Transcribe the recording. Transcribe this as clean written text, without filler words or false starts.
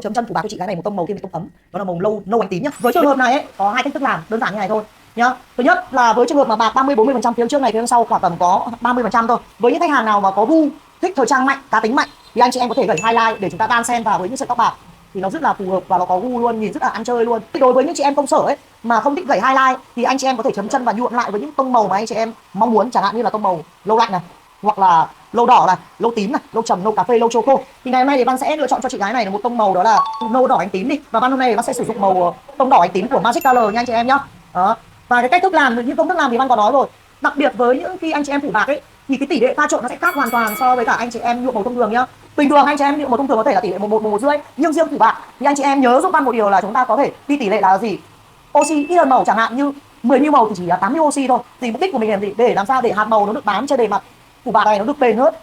chấm chân phủ bạc cho chị gái này một tông màu thêm một tông ấm, đó là màu nâu ánh tím nhá. Với trường hợp này ấy, có hai cách thức làm đơn giản như này thôi nhá. Thứ nhất là với trường hợp mà bạc 30-40% phía trước này, phía sau khoảng tầm có 30% thôi. Với những khách hàng nào mà có gu thích thời trang mạnh, cá tính mạnh thì anh chị em có thể gẩy highlight để chúng ta đan xen vào với những sợi tóc bạc thì nó rất là phù hợp và nó có gu luôn, nhìn rất là ăn chơi luôn. Đối với những chị em công sở ấy mà không thích gẩy highlight thì anh chị em có thể chấm chân và nhuộm lại với những tông màu mà anh chị em mong muốn, chẳng hạn như là tông màu lâu lạnh này, hoặc là lâu đỏ này, lâu tím này, lâu trầm, lâu cà phê, lâu choco. Thì ngày hôm nay thì Văn sẽ lựa chọn cho chị gái này một tông màu đó là nâu đỏ ánh tím đi, và Văn hôm nay Văn sẽ sử dụng màu tông đỏ ánh tím của Magic Color nha anh chị em nhá. Đó. Và cái cách thức làm, những công thức làm thì Văn có nói rồi. Đặc biệt với những khi anh chị em phủ bạc ấy thì cái tỷ lệ pha trộn nó sẽ khác hoàn toàn so với cả anh chị em nhuộm màu thông thường nhá. Bình thường anh chị em nhuộm màu thông thường có thể là tỷ lệ 1:1,5, nhưng riêng phủ bạc thì anh chị em nhớ giúp Văn một điều là chúng ta có thể đi tỷ lệ là gì? Oxy ít hơn màu, chẳng hạn như 10 ml màu thì chỉ là 80 oxy thôi. Thì mục đích của mình làm gì? Để làm sao để hạt màu nó được bám trên bề mặt phủ bạc này, nó được bền hơn.